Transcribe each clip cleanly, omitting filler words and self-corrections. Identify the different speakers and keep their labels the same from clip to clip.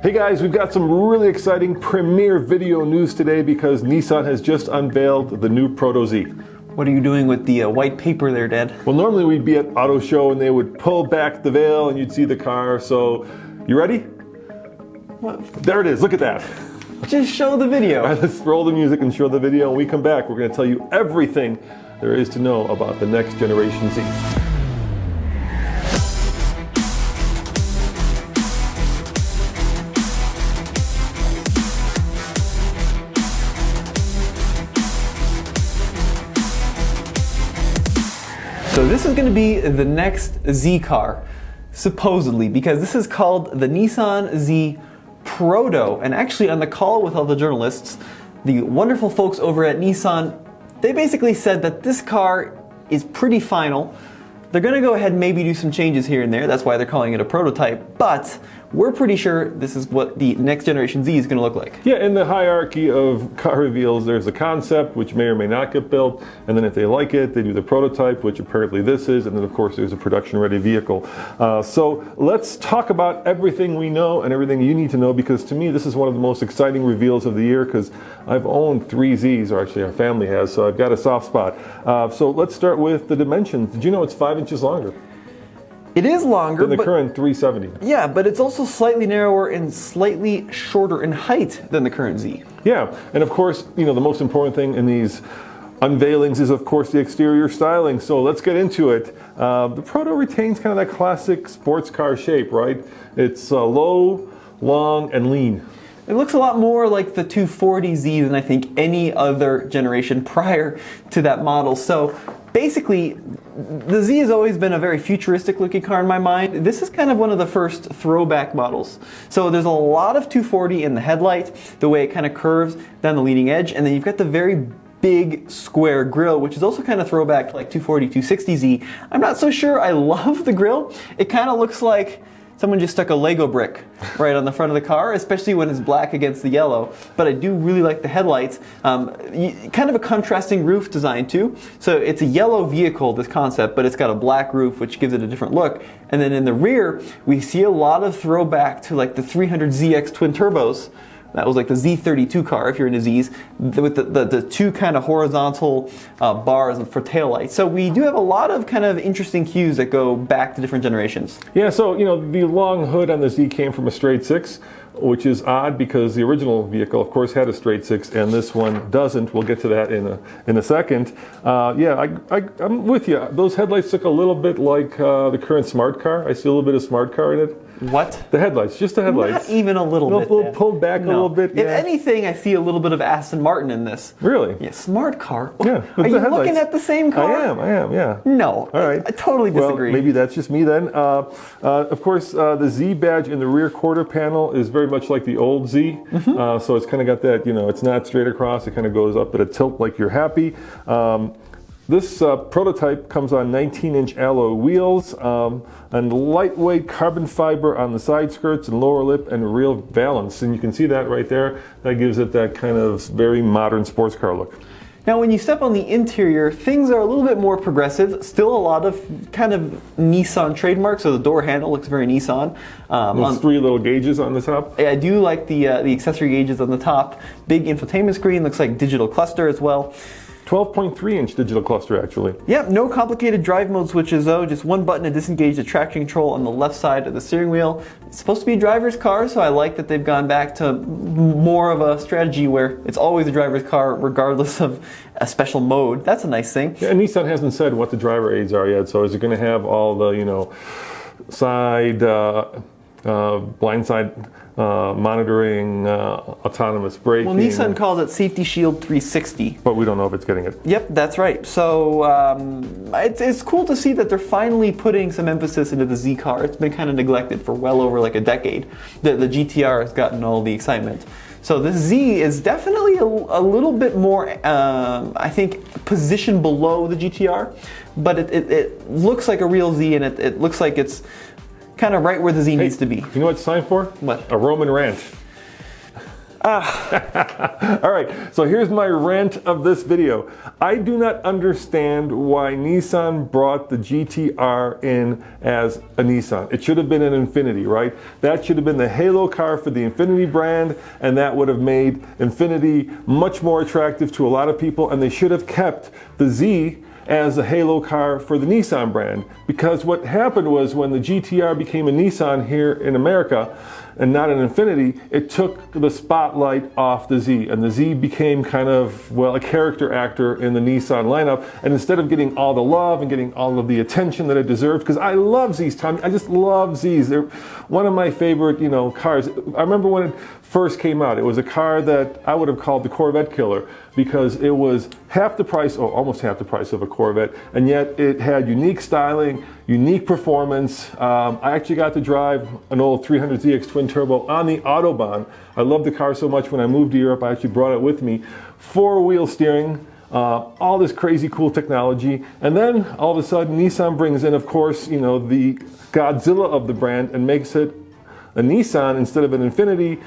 Speaker 1: Hey guys, we've got some really exciting premiere video news today because Nissan has just unveiled the new Proto Z.
Speaker 2: What are you doing with the white paper there, Dad?
Speaker 1: Well, normally we'd be at Auto Show and they would pull back the veil and you'd see the car. So, you ready?
Speaker 2: What?
Speaker 1: There it is, look at that.
Speaker 2: Just show the video.
Speaker 1: All right, let's roll the music and show the video. When we come back, we're going to tell you everything there is to know about the next generation Z.
Speaker 2: So this is going to be the next Z car, supposedly, because this is called the Nissan Z Proto. And actually on the call with all the journalists, the wonderful folks over at Nissan, they basically said that this car is pretty final. They're going to go ahead and maybe do some changes here and there. That's why they're calling it a prototype. But we're pretty sure this is what the next generation Z is going to look like.
Speaker 1: Yeah, in the hierarchy of car reveals, there's a concept, which may or may not get built, and then if they like it, they do the prototype, which apparently this is, and then of course there's a production-ready vehicle. So let's talk about everything we know and everything you need to know, because to me this is one of the most exciting reveals of the year, because I've owned 3 Zs, or actually our family has, so I've got a soft spot. So let's start with the dimensions. Did you know it's 5 inches longer?
Speaker 2: It is longer
Speaker 1: than the current 370.
Speaker 2: Yeah, but it's also slightly narrower and slightly shorter in height than the current Z.
Speaker 1: Yeah, and of course, you know, the most important thing in these unveilings is of course the exterior styling. So let's get into it. The Proto retains kind of that classic sports car shape, right? It's low, long, and lean.
Speaker 2: It looks a lot more like the 240Z than I think any other generation prior to that model. So basically, the Z has always been a very futuristic looking car in my mind. This is kind of one of the first throwback models. So there's a lot of 240 in the headlight, the way it kind of curves down the leading edge, and then you've got the very big square grille, which is also kind of throwback to like 240, 260Z. I'm not so sure I love the grille. It kind of looks like someone just stuck a Lego brick right on the front of the car, especially when it's black against the yellow. But I do really like the headlights. Kind of a contrasting roof design too. So it's a yellow vehicle, this concept, but it's got a black roof, which gives it a different look. And then in the rear, we see a lot of throwback to like the 300ZX twin turbos. That was like the Z32 car, if you're into Zs, with the two kind of horizontal bars for taillights. So we do have a lot of kind of interesting cues that go back to different generations.
Speaker 1: Yeah, so, you know, the long hood on the Z came from a straight 6, which is odd because the original vehicle, of course, had a straight 6, and this one doesn't. We'll get to that in a second. Yeah, I'm with you. Those headlights look a little bit like the current smart car. I see a little bit of smart car in it.
Speaker 2: What?
Speaker 1: The headlights, just the headlights.
Speaker 2: Not even a little bit.
Speaker 1: Pulled back a little bit.
Speaker 2: Yeah. If anything, I see a little bit of Aston Martin in this.
Speaker 1: Really?
Speaker 2: Yeah, smart car.
Speaker 1: Yeah.
Speaker 2: Are you looking at the same car?
Speaker 1: I am, yeah.
Speaker 2: No.
Speaker 1: All right.
Speaker 2: I totally disagree.
Speaker 1: Well, maybe that's just me then. Of course, the Z badge in the rear quarter panel is very much like the old Z. So it's kind of got that, you know, it's not straight across. It kind of goes up at a tilt like you're happy. This prototype comes on 19-inch alloy wheels and lightweight carbon fiber on the side skirts and lower lip and real valance. And you can see that right there. That gives it that kind of very modern sports car look.
Speaker 2: Now when you step on the interior, things are a little bit more progressive. Still a lot of kind of Nissan trademarks, so the door handle looks very Nissan.
Speaker 1: Those 3 little gauges on the top.
Speaker 2: I do like the accessory gauges on the top. Big infotainment screen, looks like digital cluster as well.
Speaker 1: 12.3-inch digital cluster, actually.
Speaker 2: Yep, no complicated drive mode switches though, just one button to disengage the traction control on the left side of the steering wheel. It's supposed to be a driver's car, so I like that they've gone back to more of a strategy where it's always a driver's car regardless of a special mode. That's a nice thing.
Speaker 1: Yeah, and Nissan hasn't said what the driver aids are yet, so is it going to have all the, you know, side, blind side monitoring, autonomous braking.
Speaker 2: Well, Nissan calls it Safety Shield 360.
Speaker 1: But we don't know if it's getting it.
Speaker 2: Yep, that's right. So it's cool to see that they're finally putting some emphasis into the Z car. It's been kind of neglected for well over like a decade. The GTR has gotten all the excitement. So this Z is definitely a little bit more, I think, positioned below the GTR. But it looks like a real Z, and it looks like it's kind of right where the Z needs to be.
Speaker 1: You know what it's time for?
Speaker 2: What?
Speaker 1: A Roman rant. All right, so here's my rant of this video. I do not understand why Nissan brought the GTR in as a Nissan. It should have been an Infiniti, right? That should have been the halo car for the Infiniti brand, and that would have made Infiniti much more attractive to a lot of people, and they should have kept the Z as a halo car for the Nissan brand. Because what happened was when the GTR became a Nissan here in America and not an Infiniti, it took the spotlight off the Z, and the Z became kind of, well, a character actor in the Nissan lineup. And instead of getting all the love and getting all of the attention that it deserved, because I love Zs, Tommy, I just love Zs. They're one of my favorite, cars. I remember when it first came out, it was a car that I would have called the Corvette killer, because it was half the price, or almost half the price of a Corvette, and yet it had unique styling, unique performance. I actually got to drive an old 300ZX twin turbo on the Autobahn. I loved the car so much when I moved to Europe, I actually brought it with me. 4-wheel steering, all this crazy cool technology, and then all of a sudden Nissan brings in, of course, the Godzilla of the brand and makes it a Nissan instead of an Infiniti,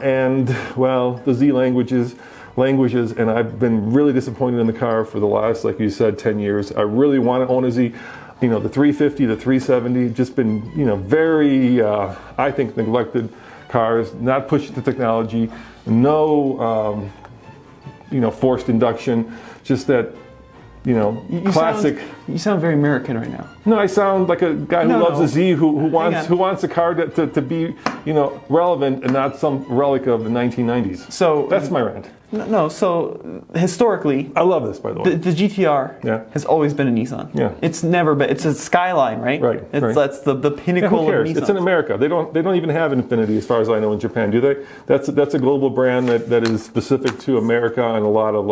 Speaker 1: and well, the Z languages, and I've been really disappointed in the car for the last, like you said, 10 years. I really want to own a Z. The 350, the 370, just been, very, I think, neglected cars, not pushing the technology, no, forced induction, just that, classic.
Speaker 2: You sound very American right now.
Speaker 1: No, I sound like a guy who loves a Z, who wants a car to be, relevant and not some relic of the 1990s.
Speaker 2: So
Speaker 1: that's my rant.
Speaker 2: No, so historically,
Speaker 1: I love this, by the way.
Speaker 2: The GTR has always been a Nissan.
Speaker 1: Yeah.
Speaker 2: It's never been. It's a Skyline, right?
Speaker 1: Right.
Speaker 2: That's the pinnacle
Speaker 1: who cares?
Speaker 2: of Nissan.
Speaker 1: It's in America. They don't even have an Infiniti, as far as I know, in Japan, do they? That's a global brand that is specific to America and a lot of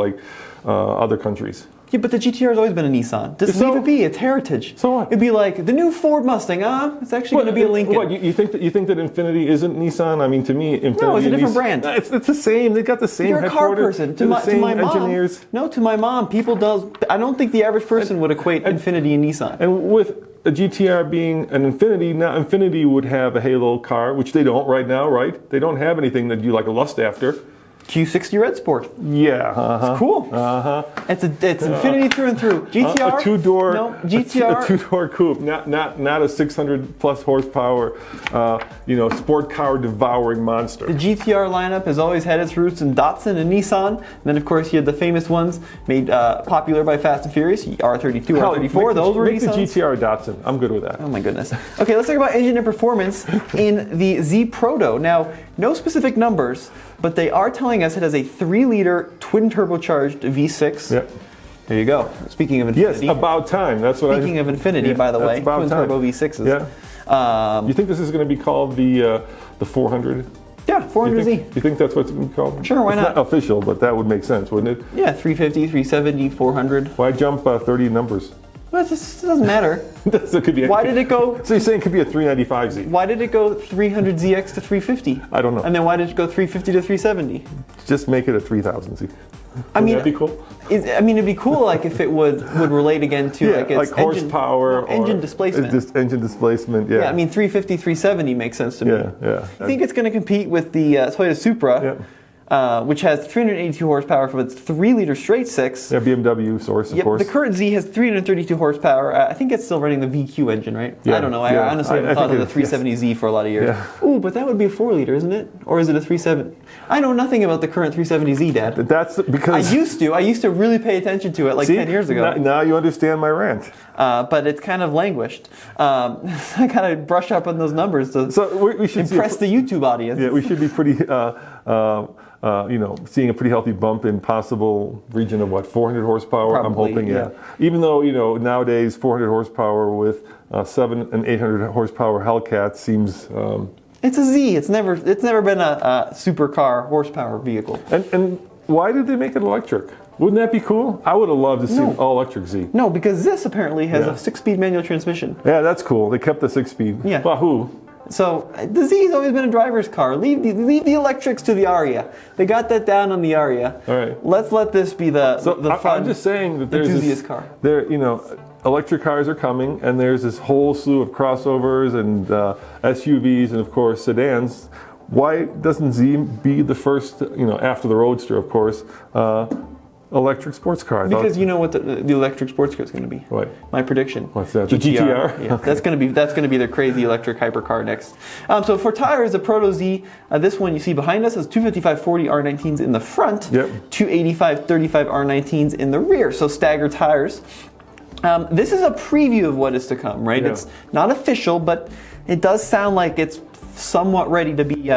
Speaker 1: other countries.
Speaker 2: Yeah, but the GTR has always been a Nissan. Just leave it be. It's heritage.
Speaker 1: So what?
Speaker 2: It'd be like the new Ford Mustang. It's actually going to be a Lincoln.
Speaker 1: What, you think that Infiniti isn't Nissan? I mean, to me, Infiniti.
Speaker 2: No, it's a different brand.
Speaker 1: It's the same. They've got the same.
Speaker 2: You're a car person. To my mom.
Speaker 1: Engineers.
Speaker 2: No, to my mom, I don't think the average person would equate Infiniti and Nissan.
Speaker 1: And with a GTR being an Infiniti, now Infiniti would have a halo car, which they don't right now, right? They don't have anything that you lust after.
Speaker 2: Q60 Red Sport.
Speaker 1: Yeah,
Speaker 2: It's cool. It's Infiniti through and through. GTR.
Speaker 1: A two-door.
Speaker 2: No, GTR.
Speaker 1: A two-door coupe, not a 600 plus horsepower, sport car devouring monster.
Speaker 2: The GTR lineup has always had its roots in Datsun and Nissan. And then, of course, you had the famous ones made popular by Fast and Furious, R32, R34. Those were
Speaker 1: Make
Speaker 2: Nissans.
Speaker 1: the GTR Datsun. I'm good with that.
Speaker 2: Oh my goodness. Okay, let's talk about engine and performance in the Z Proto. Now, no specific numbers, but they are telling us it has a 3-liter twin turbocharged V6.
Speaker 1: Yep.
Speaker 2: There you go. Speaking of Infiniti.
Speaker 1: Yes, about time. That's what
Speaker 2: Speaking of Infiniti, by the way, twin turbo V6s.
Speaker 1: Yeah. You think this is going to be called the 400?
Speaker 2: Yeah, 400Z.
Speaker 1: You think that's what's going to be called?
Speaker 2: Sure, why
Speaker 1: it's not official, but that would make sense, wouldn't it?
Speaker 2: Yeah, 350, 370, 400.
Speaker 1: Why jump 30 numbers?
Speaker 2: Well, it doesn't matter.
Speaker 1: So could be
Speaker 2: Why did it go?
Speaker 1: So you're saying it could be a 395Z?
Speaker 2: Why did it go 300ZX to 350?
Speaker 1: I don't know.
Speaker 2: And then why did it go 350 to 370?
Speaker 1: Just make it a 3000Z.
Speaker 2: I mean,
Speaker 1: that'd be cool.
Speaker 2: It'd be cool, if it would relate again to its
Speaker 1: horsepower,
Speaker 2: engine displacement.
Speaker 1: Engine displacement. Yeah.
Speaker 2: Yeah, 350, 370 makes sense to me.
Speaker 1: Yeah.
Speaker 2: I think it's going to compete with the Toyota Supra, which has 382 horsepower from its 3-liter straight six.
Speaker 1: Yeah, BMW source, of course.
Speaker 2: The current Z has 332 horsepower. I think it's still running the VQ engine, right? Yeah, I don't know. I honestly haven't thought of the 370Z for a lot of years.
Speaker 1: Yeah.
Speaker 2: Ooh, but that would be a 4-liter, isn't it? Or is it a 370? I know nothing about the current 370Z, Dad.
Speaker 1: That's because...
Speaker 2: I used to really pay attention to it 10 years ago.
Speaker 1: Now you understand my rant.
Speaker 2: But it's kind of languished. I gotta brush up on those numbers to
Speaker 1: we should
Speaker 2: impress the YouTube audience.
Speaker 1: Yeah, we should be pretty... seeing a pretty healthy bump in possible region of 400 horsepower.
Speaker 2: Probably,
Speaker 1: I'm hoping, yeah. Even though nowadays 400 horsepower with 700 and 800 horsepower Hellcat seems.
Speaker 2: It's a Z. It's never been a supercar horsepower vehicle.
Speaker 1: And why did they make it electric? Wouldn't that be cool? I would have loved to see an all-electric Z.
Speaker 2: No, because this apparently has a 6-speed manual transmission.
Speaker 1: Yeah, that's cool. They kept the 6-speed.
Speaker 2: Yeah.
Speaker 1: Wahoo.
Speaker 2: So the Z's always been a driver's car. Leave the electrics to the Aria. They got that down on the Aria.
Speaker 1: All right.
Speaker 2: Let's let this be the fun.
Speaker 1: I'm just saying that there's
Speaker 2: enthusiast car.
Speaker 1: Electric cars are coming, and there's this whole slew of crossovers and SUVs, and of course sedans. why doesn't Z be the first, after the Roadster, of course, electric sports car?
Speaker 2: Because you know what the electric sports car is going to be.
Speaker 1: What?
Speaker 2: My prediction.
Speaker 1: What's that? The GTR?
Speaker 2: Yeah, that's going to be their crazy electric hypercar next. So for tires, the Proto Z, this one you see behind us is 255/40 R19s in the front,
Speaker 1: Yep.
Speaker 2: 285/35 R19s in the rear. So staggered tires. This is a preview of what is to come, right?
Speaker 1: Yeah.
Speaker 2: It's not official, but it does sound like it's somewhat ready to be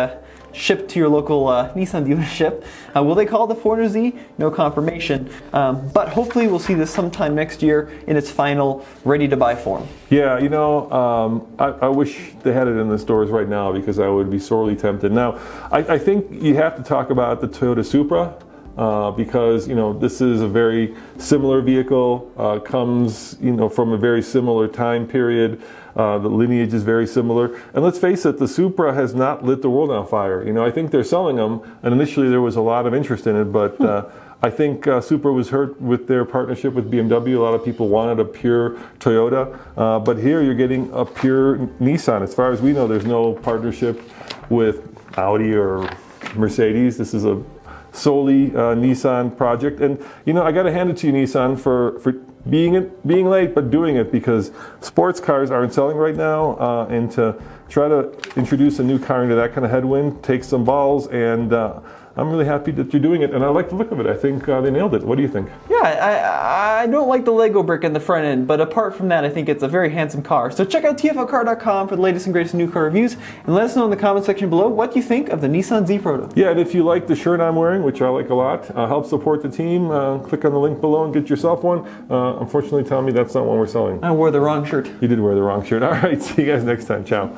Speaker 2: shipped to your local Nissan dealership. Will they call it the 400Z? No confirmation. But hopefully we'll see this sometime next year in its final ready-to-buy form.
Speaker 1: Yeah, I wish they had it in the stores right now because I would be sorely tempted. Now, I think you have to talk about the Toyota Supra. Because this is a very similar vehicle, comes from a very similar time period. The lineage is very similar, and let's face it, the Supra has not lit the world on fire. I think they're selling them, and initially there was a lot of interest in it, but I think Supra was hurt with their partnership with BMW. A lot of people wanted a pure Toyota, but here you're getting a pure Nissan. As far as we know, there's no partnership with Audi or Mercedes. This is a solely Nissan project, and I got to hand it to you, Nissan, for being late but doing it, because sports cars aren't selling right now, and to try to introduce a new car into that kind of headwind takes some balls, and I'm really happy that you're doing it, and I like the look of it. I think they nailed it. What do you think?
Speaker 2: Yeah, I don't like the Lego brick in the front end, but apart from that, I think it's a very handsome car. So check out tflcar.com for the latest and greatest new car reviews, and let us know in the comment section below what you think of the Nissan Z Proto.
Speaker 1: Yeah, and if you like the shirt I'm wearing, which I like a lot, help support the team, click on the link below and get yourself one. Unfortunately, Tommy, that's not one we're selling.
Speaker 2: I wore the wrong shirt.
Speaker 1: You did wear the wrong shirt. All right, see you guys next time. Ciao.